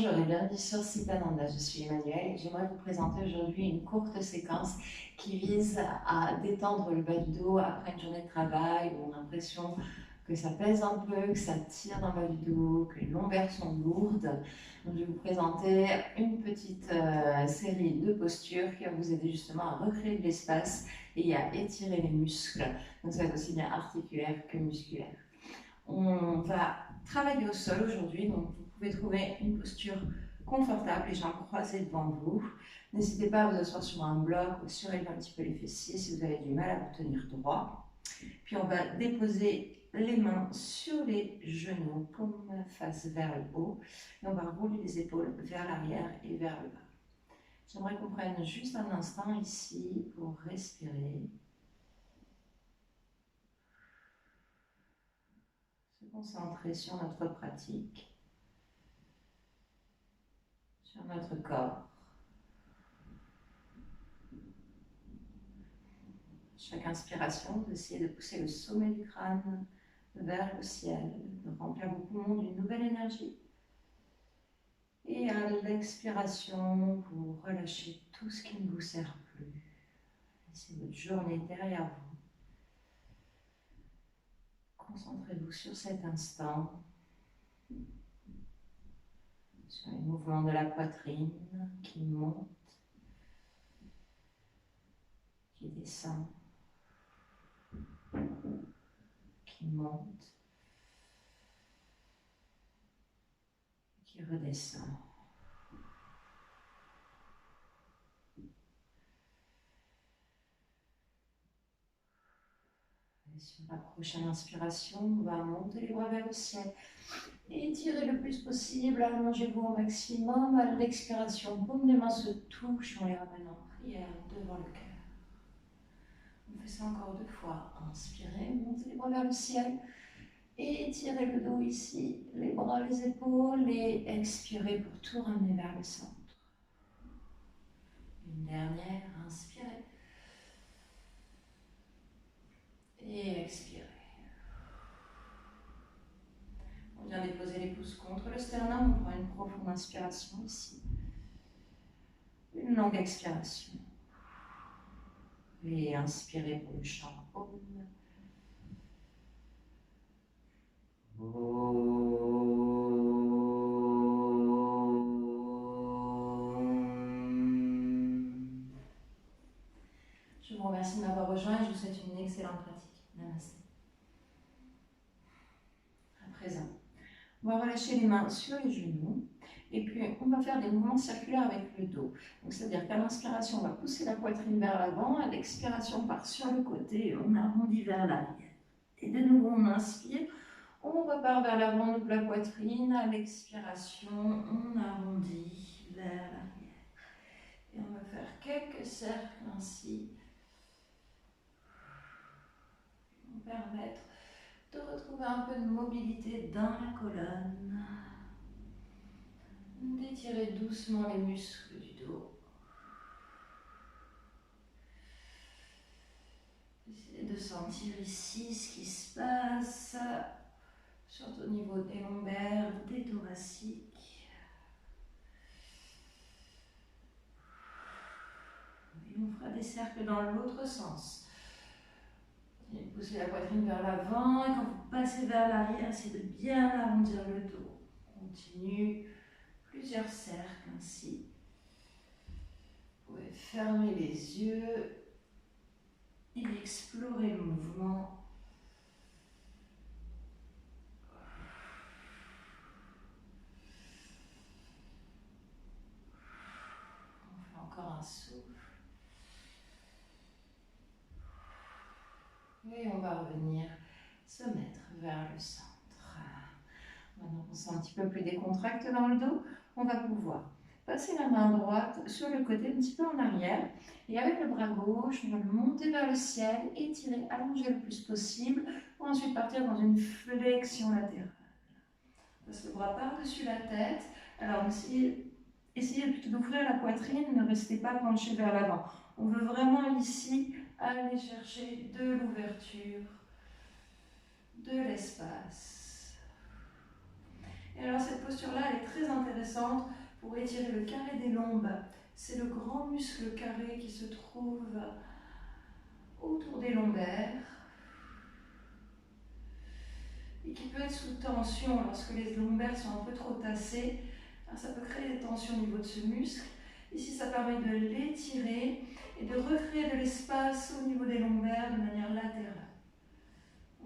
Bonjour et bienvenue sur Sitananda, je suis Emmanuelle et j'aimerais vous présenter aujourd'hui une courte séquence qui vise à détendre le bas du dos après une journée de travail où on a l'impression que ça pèse un peu, que ça tire dans le bas du dos, que les lombaires sont lourdes. Donc, je vais vous présenter une petite série de postures qui va vous aider justement à recréer de l'espace et à étirer les muscles. Donc ça va être aussi bien articulaire que musculaire. On va travailler au sol aujourd'hui, donc vous pouvez trouver une posture confortable, les jambes croisées devant vous. N'hésitez pas à vous asseoir sur un bloc ou surélever un petit peu les fessiers si vous avez du mal à vous tenir droit. Puis on va déposer les mains sur les genoux, paume face vers le haut. Et on va rouler les épaules vers l'arrière et vers le bas. J'aimerais qu'on prenne juste un instant ici pour respirer. Se concentrer sur notre pratique, sur notre corps. Chaque inspiration, vous essayez de pousser le sommet du crâne vers le ciel, de remplir vos poumons d'une nouvelle énergie. Et à l'expiration, vous relâchez tout ce qui ne vous sert plus. Laissez votre journée derrière vous. Concentrez-vous sur cet instant, sur les mouvements de la poitrine qui monte, qui descend, qui monte, qui redescend. Et sur la prochaine inspiration, on va monter les bras vers le ciel. Étirez le plus possible, allongez-vous au maximum. À l'expiration, paumes des mains se touchent, on les ramène en prière devant le cœur. On fait ça encore 2 fois. Inspirez, montez les bras vers le ciel. Et étirez le dos ici, les bras, les épaules. Et expirez pour tout ramener vers le centre. Une dernière, inspirez. Et expirez. On vient déposer les pouces contre le sternum, on prend une profonde inspiration ici. Une longue expiration. Et inspirez pour le chant Om. Je vous remercie de m'avoir rejoint et je vous souhaite une excellente pratique. Namaste. À présent, on va relâcher les mains sur les genoux et puis on va faire des mouvements circulaires avec le dos. Donc c'est-à-dire qu'à l'inspiration, on va pousser la poitrine vers l'avant, à l'expiration, on part sur le côté et on arrondit vers l'arrière. Et de nouveau, on inspire, on repart vers l'avant, on ouvre la poitrine, à l'expiration, on arrondit vers l'arrière. Et on va faire quelques cercles ainsi, qui vont permettre de retrouver un peu de mobilité dans la colonne, d'étirer doucement les muscles du dos. Essayez de sentir ici ce qui se passe, surtout au niveau des lombaires, des thoraciques. Et on fera des cercles dans l'autre sens. Poussez la poitrine vers l'avant et quand vous passez vers l'arrière, essayez de bien arrondir le dos. On continue plusieurs cercles ainsi. Vous pouvez fermer les yeux et explorer le mouvement. On fait encore un souffle. Et on va revenir se mettre vers le centre. Maintenant qu'on sent un petit peu plus décontracté dans le dos, on va pouvoir passer la main droite sur le côté, un petit peu en arrière. Et avec le bras gauche, on va le monter vers le ciel, étirer, allonger le plus possible, pour ensuite partir dans une flexion latérale. On passe le bras par-dessus la tête. Alors essayez plutôt d'ouvrir la poitrine, ne restez pas penché vers l'avant. On veut vraiment ici aller chercher de l'ouverture, de l'espace. Et alors cette posture-là, elle est très intéressante pour étirer le carré des lombes. C'est le grand muscle carré qui se trouve autour des lombaires et qui peut être sous tension lorsque les lombaires sont un peu trop tassés. Alors ça peut créer des tensions au niveau de ce muscle. Ici, ça permet de l'étirer et de recréer de l'espace au niveau des lombaires de manière latérale.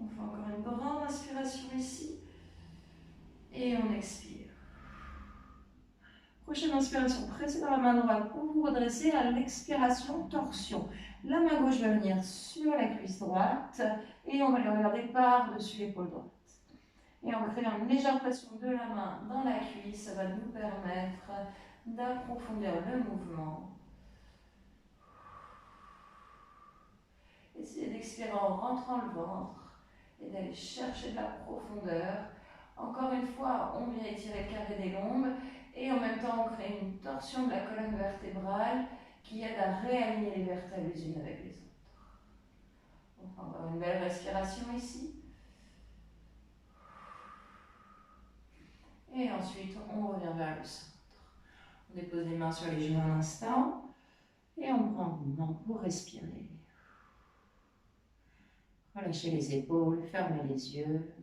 On fait encore une grande inspiration ici et on expire. Prochaine inspiration, pressez dans la main droite pour vous redresser. À l'expiration, torsion. La main gauche va venir sur la cuisse droite et on va les regarder par-dessus l'épaule droite. Et en créant une légère pression de la main dans la cuisse, ça va nous permettre d'approfondir le mouvement. Essayez d'expirer en rentrant le ventre et d'aller chercher de la profondeur. Encore une fois, on vient étirer le carré des lombes et en même temps on crée une torsion de la colonne vertébrale qui aide à réaligner les vertèbres les unes avec les autres. On prend encore une belle respiration ici. Et ensuite, on revient vers le centre. On dépose les mains sur les genoux un instant et on prend un moment pour respirer. Relâchez les épaules, fermez les yeux.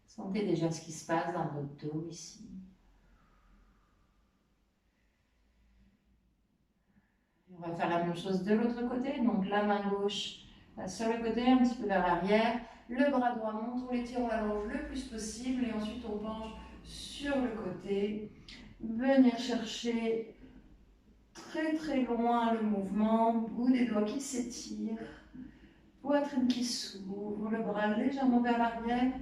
Sentez déjà ce qui se passe dans votre dos ici. On va faire la même chose de l'autre côté. Donc la main gauche sur le côté, un petit peu vers l'arrière. Le bras droit monte, on l'étire, on l'allonge le plus possible. Et ensuite on penche sur le côté. Venir chercher très très loin le mouvement. Bout des doigts qui s'étirent. Poitrine qui s'ouvre, le bras légèrement vers l'arrière,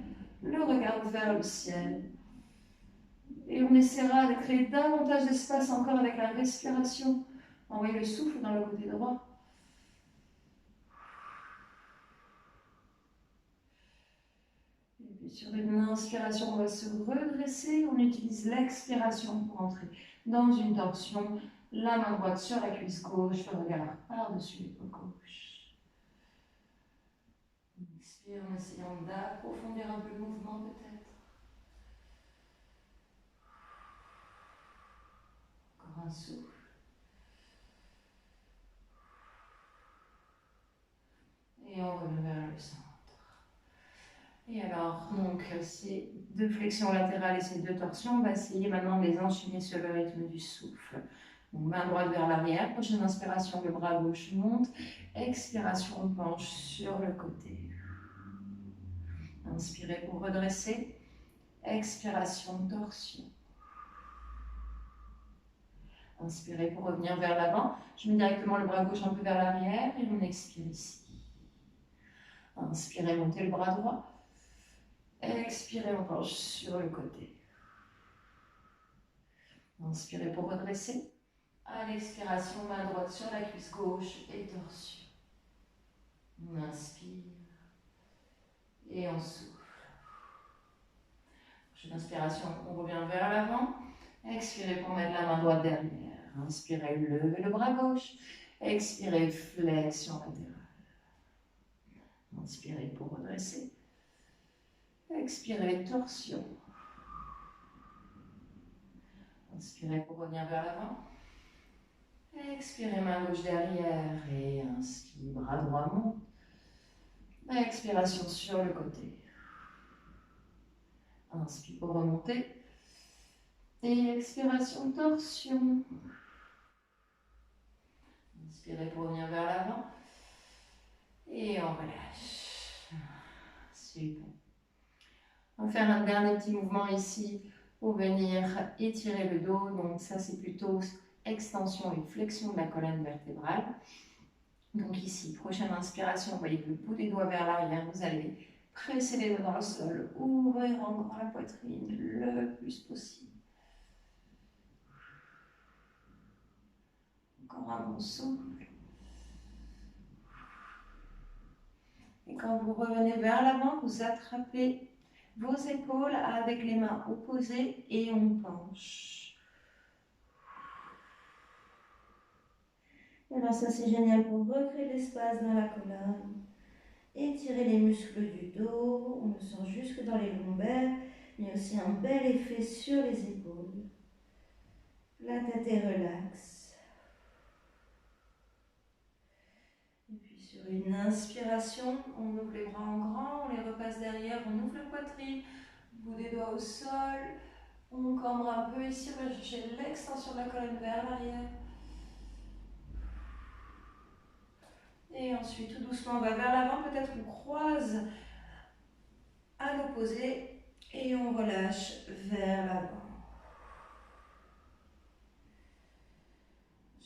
le regard vers le ciel. Et on essaiera de créer davantage d'espace encore avec la respiration. Envoyez le souffle dans le côté droit. Et puis sur une inspiration, on va se redresser. On utilise l'expiration pour entrer dans une torsion. La main droite sur la cuisse gauche, le regard par-dessus l'épaule gauche. On expire en essayant d'approfondir un peu le mouvement peut-être. Encore un souffle. Et on revient vers le centre. Et alors, donc, ces deux flexions latérales et ces deux torsions, on va essayer maintenant de les enchaîner sur le rythme du souffle. Donc, main droite vers l'arrière. Prochaine inspiration, le bras gauche monte. Expiration, on penche sur le côté. Inspirez pour redresser. Expiration, torsion. Inspirez pour revenir vers l'avant. Je mets directement le bras gauche un peu vers l'arrière et on expire ici. Inspirez, montez le bras droit. Expirez, on penche sur le côté. Inspirez pour redresser. À l'expiration, main droite sur la cuisse gauche et torsion. On inspire et on souffle. Prochaine inspiration, on revient vers l'avant. Expirez pour mettre la main droite derrière. Inspirez, levez le bras gauche. Expirez, flexion latérale. Inspirez pour redresser. Expirez, torsion. Inspirez pour revenir vers l'avant. Expirez, main gauche derrière et inspire, bras droit monte. Expiration sur le côté. Inspire pour remonter. Et expiration, torsion. Inspirez pour revenir vers l'avant. Et on relâche. Super. On va faire un dernier petit mouvement ici pour venir étirer le dos. Donc ça, c'est plutôt extension et flexion de la colonne vertébrale. Donc ici, prochaine inspiration, vous voyez le bout des doigts vers l'arrière. Vous allez presser les doigts dans le sol, ouvrir encore la poitrine le plus possible. Encore un bon souffle. Et quand vous revenez vers l'avant, vous attrapez vos épaules avec les mains opposées et on penche. Et là, ça c'est génial pour recréer l'espace dans la colonne. Étirer les muscles du dos, on le sent jusque dans les lombaires. Il y a aussi un bel effet sur les épaules. La tête est relaxe. Et puis sur une inspiration, on ouvre les bras en grand, on les repasse derrière, on ouvre la poitrine, bout des doigts au sol. On cambre un peu ici, on va chercher l'extension de la colonne vers l'arrière. Et ensuite, tout doucement, on va vers l'avant. Peut-être qu'on croise à l'opposé et on relâche vers l'avant.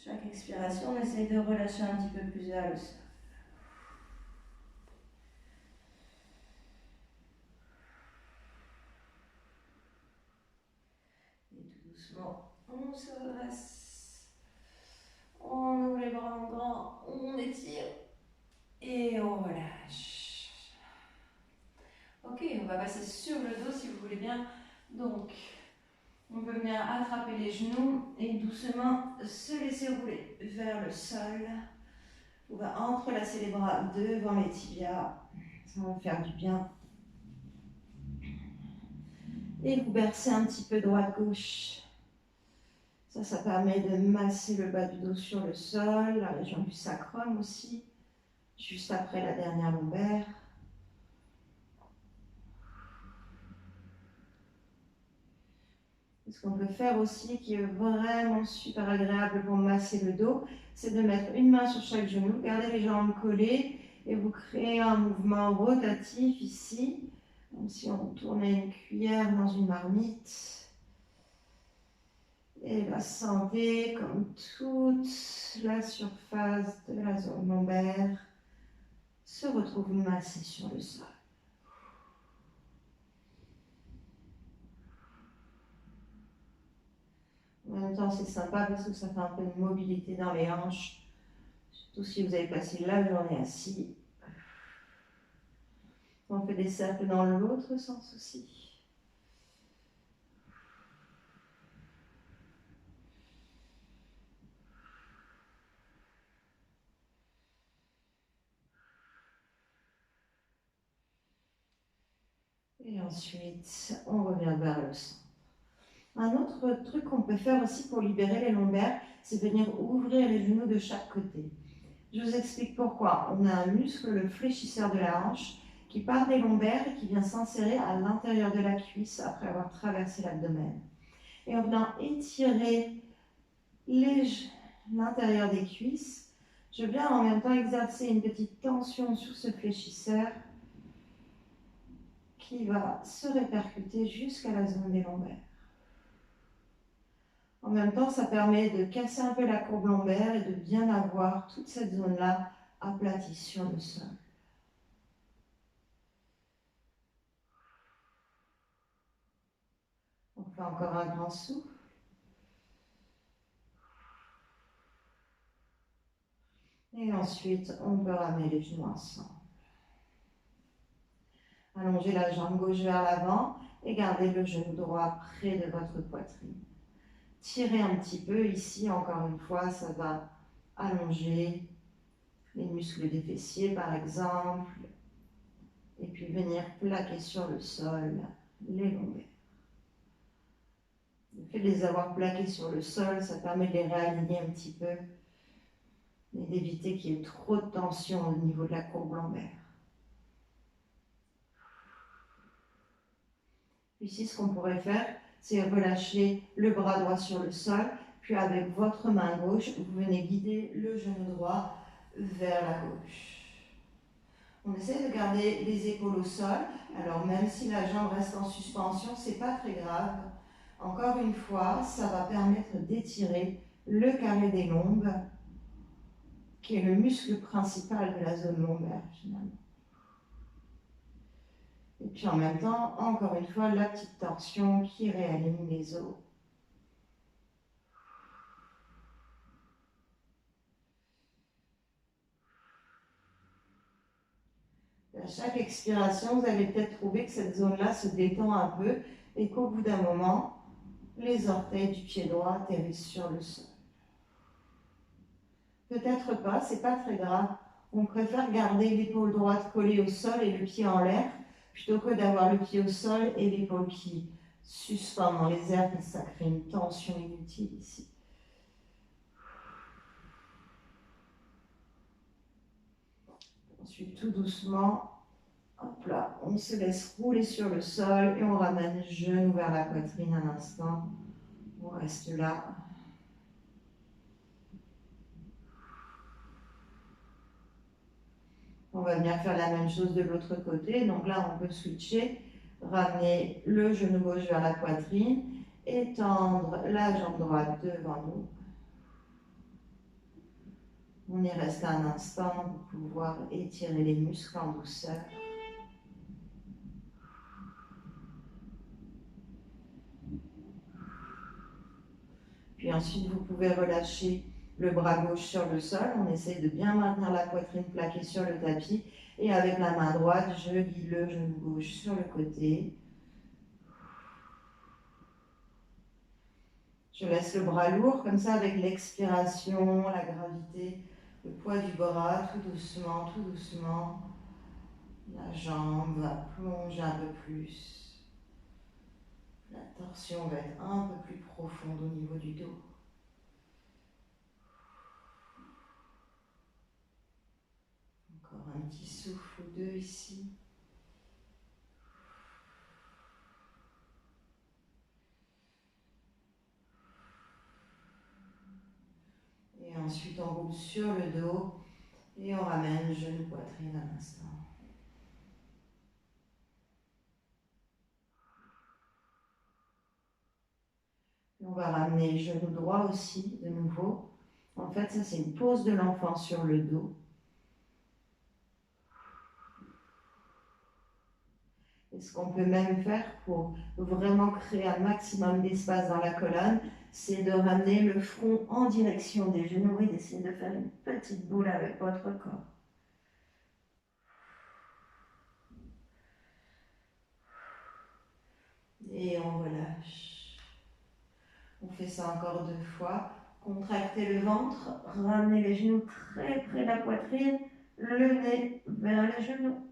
Chaque expiration, on essaye de relâcher un petit peu plus vers le sol. Et tout doucement, on se redresse. On ouvre les bras en grand, on étire et on relâche. Ok, on va passer sur le dos si vous voulez bien. Donc, on peut venir attraper les genoux et doucement se laisser rouler vers le sol. On va entrelacer les bras devant les tibias. Ça va faire du bien. Et vous bercez un petit peu droite-gauche. Ça permet de masser le bas du dos sur le sol, la région du sacrum aussi, juste après la dernière lombaire. Ce qu'on peut faire aussi, qui est vraiment super agréable pour masser le dos, c'est de mettre une main sur chaque genou, garder les jambes collées et vous créez un mouvement rotatif ici, comme si on tournait une cuillère dans une marmite. Et là, sentez comme toute la surface de la zone lombaire se retrouve massée sur le sol. En même temps, c'est sympa parce que ça fait un peu de mobilité dans les hanches, surtout si vous avez passé la journée assis. On fait des cercles dans l'autre sens aussi. Et ensuite, on revient vers le centre. Un autre truc qu'on peut faire aussi pour libérer les lombaires, c'est venir ouvrir les genoux de chaque côté. Je vous explique pourquoi. On a un muscle, le fléchisseur de la hanche, qui part des lombaires et qui vient s'insérer à l'intérieur de la cuisse après avoir traversé l'abdomen. Et en venant étirer l'intérieur des cuisses, je viens en même temps exercer une petite tension sur ce fléchisseur qui va se répercuter jusqu'à la zone des lombaires. En même temps, ça permet de casser un peu la courbe lombaire et de bien avoir toute cette zone-là aplatie sur le sol. On fait encore un grand souffle. Et ensuite, on peut ramener les genoux ensemble. Allongez la jambe gauche vers l'avant et gardez le genou droit près de votre poitrine. Tirez un petit peu ici, encore une fois, ça va allonger les muscles des fessiers par exemple, et puis venir plaquer sur le sol les lombaires. Le fait de les avoir plaqués sur le sol, ça permet de les réaligner un petit peu et d'éviter qu'il y ait trop de tension au niveau de la courbe lombaire. Ici, ce qu'on pourrait faire, c'est relâcher le bras droit sur le sol, puis avec votre main gauche, vous venez guider le genou droit vers la gauche. On essaie de garder les épaules au sol, alors même si la jambe reste en suspension, c'est pas très grave. Encore une fois, ça va permettre d'étirer le carré des lombes, qui est le muscle principal de la zone lombaire finalement. Et puis en même temps, encore une fois, la petite torsion qui réaligne les os. À chaque expiration, vous allez peut-être trouver que cette zone-là se détend un peu et qu'au bout d'un moment, les orteils du pied droit atterrissent sur le sol. Peut-être pas, c'est pas très grave. On préfère garder l'épaule droite collée au sol et le pied en l'air Plutôt que d'avoir le pied au sol et l'épaule qui suspend dans les airs, ça crée une tension inutile ici. Ensuite, tout doucement, hop là, on se laisse rouler sur le sol et on ramène les genoux vers la poitrine un instant. On reste là. On va venir faire la même chose de l'autre côté. Donc là, on peut switcher, ramener le genou gauche vers la poitrine, étendre la jambe droite devant nous. On y reste un instant pour pouvoir étirer les muscles en douceur. Puis ensuite, vous pouvez relâcher le bras gauche sur le sol. On essaye de bien maintenir la poitrine plaquée sur le tapis. Et avec la main droite, je guide le genou gauche sur le côté. Je laisse le bras lourd, comme ça, avec l'expiration, la gravité, le poids du bras, tout doucement, tout doucement. La jambe va plonger un peu plus. La torsion va être un peu plus profonde au niveau du dos. Encore un petit souffle ou deux ici. Et ensuite, on roule sur le dos et on ramène genou poitrine à l'instant. On va ramener genou droit aussi, de nouveau. En fait, ça, c'est une pose de l'enfant sur le dos. Et ce qu'on peut même faire pour vraiment créer un maximum d'espace dans la colonne, c'est de ramener le front en direction des genoux et d'essayer de faire une petite boule avec votre corps. Et on relâche. On fait ça encore 2 fois. Contractez le ventre, ramenez les genoux très près de la poitrine, le nez vers les genoux.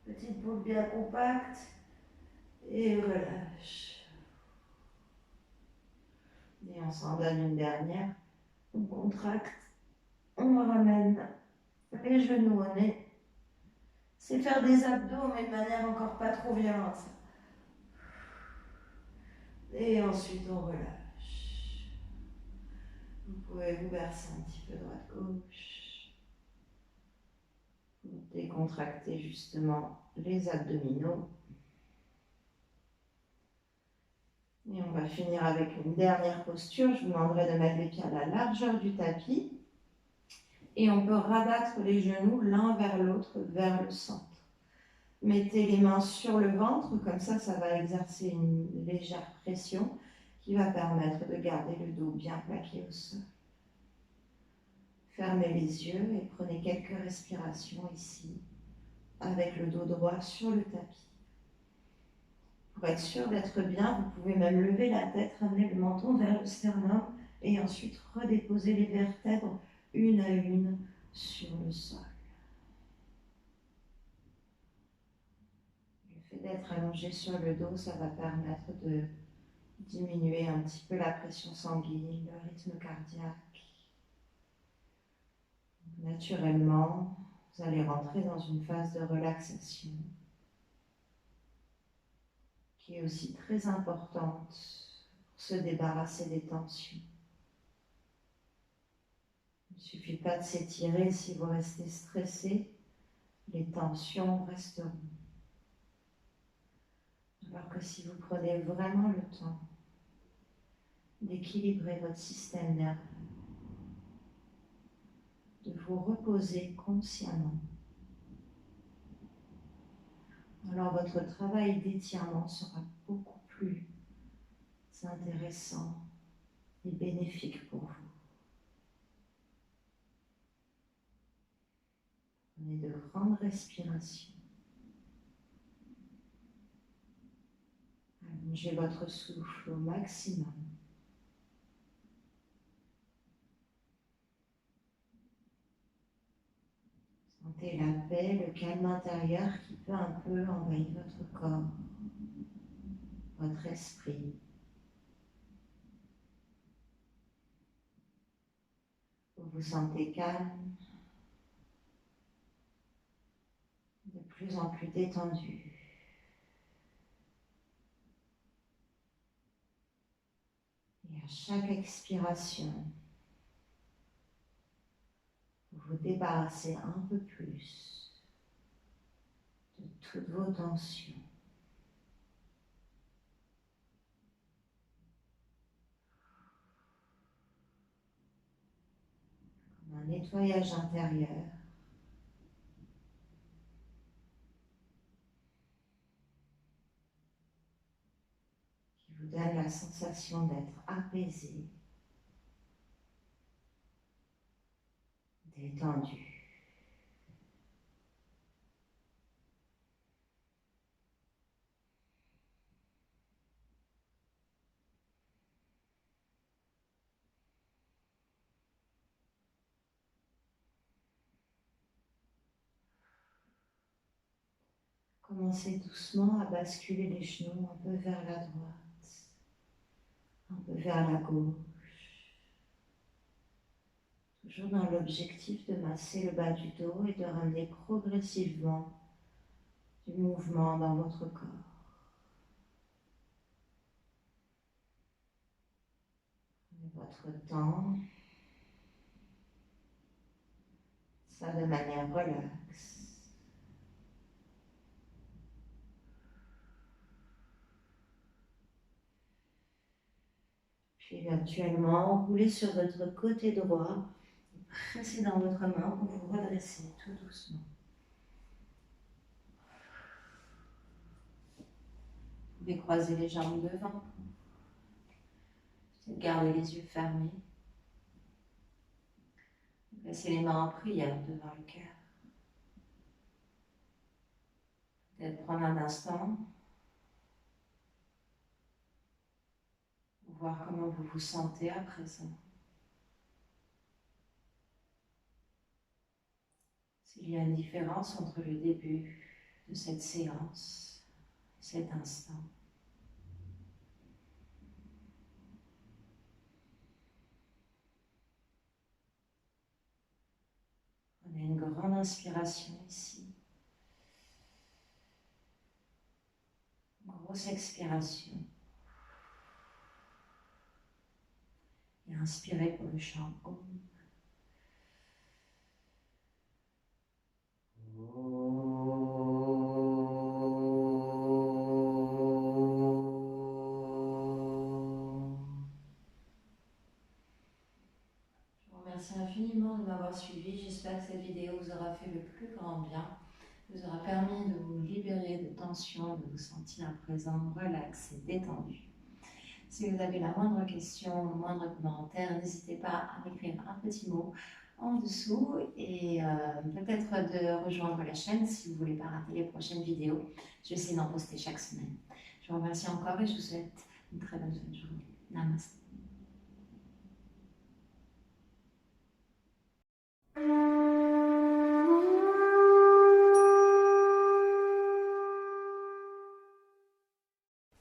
Petite boule bien compacte et relâche. Et on s'en donne une dernière. On contracte, on ramène les genoux au nez. C'est faire des abdos, mais de manière encore pas trop violente. Et ensuite, on relâche. Vous pouvez vous verser un petit peu droite-gauche. Décontracter justement les abdominaux. Et on va finir avec une dernière posture. Je vous demanderai de mettre les pieds à la largeur du tapis. Et on peut rabattre les genoux l'un vers l'autre, vers le centre. Mettez les mains sur le ventre, comme ça va exercer une légère pression qui va permettre de garder le dos bien plaqué au sol. Fermez les yeux et prenez quelques respirations ici, avec le dos droit sur le tapis. Pour être sûr d'être bien, vous pouvez même lever la tête, ramener le menton vers le sternum et ensuite redéposer les vertèbres une à une sur le sol. Le fait d'être allongé sur le dos, ça va permettre de diminuer un petit peu la pression sanguine, le rythme cardiaque. Naturellement, vous allez rentrer dans une phase de relaxation qui est aussi très importante pour se débarrasser des tensions. Il ne suffit pas de s'étirer si vous restez stressé, les tensions resteront. Alors que si vous prenez vraiment le temps d'équilibrer votre système nerveux, de vous reposer consciemment, alors votre travail d'étirement sera beaucoup plus intéressant et bénéfique pour vous. Prenez de grandes respirations. Allongez votre souffle au maximum. Sentez la paix, le calme intérieur qui peu à peu envahit votre corps, votre esprit. Vous vous sentez calme, de plus en plus détendu. Et à chaque expiration, vous vous débarrassez un peu plus de toutes vos tensions. Comme un nettoyage intérieur qui vous donne la sensation d'être apaisé, détendu. Commencez doucement à basculer les genoux un peu vers la droite, un peu vers la gauche, toujours dans l'objectif de masser le bas du dos et de ramener progressivement du mouvement dans votre corps. Prenez votre temps, ça de manière relaxe. Puis éventuellement, roulez sur votre côté droit, pressez dans votre main pour vous redresser tout doucement. Vous pouvez croiser les jambes devant, gardez les yeux fermés. Placez les mains en prière devant le cœur. Peut-être prendre un instant, voir comment vous vous sentez à présent. S'il y a une différence entre le début de cette séance et cet instant. Prenez une grande inspiration ici. Grosse expiration. Et inspirez pour le chant Om. Merci infiniment de m'avoir suivi. J'espère que cette vidéo vous aura fait le plus grand bien, vous aura permis de vous libérer de tension, de vous sentir à présent relax et détendu. Si vous avez la moindre question, le moindre commentaire, n'hésitez pas à m'écrire un petit mot en dessous et peut-être de rejoindre la chaîne si vous ne voulez pas rater les prochaines vidéos. Je vais essayer d'en poster chaque semaine. Je vous remercie encore et je vous souhaite une très bonne fin de journée. Namaste.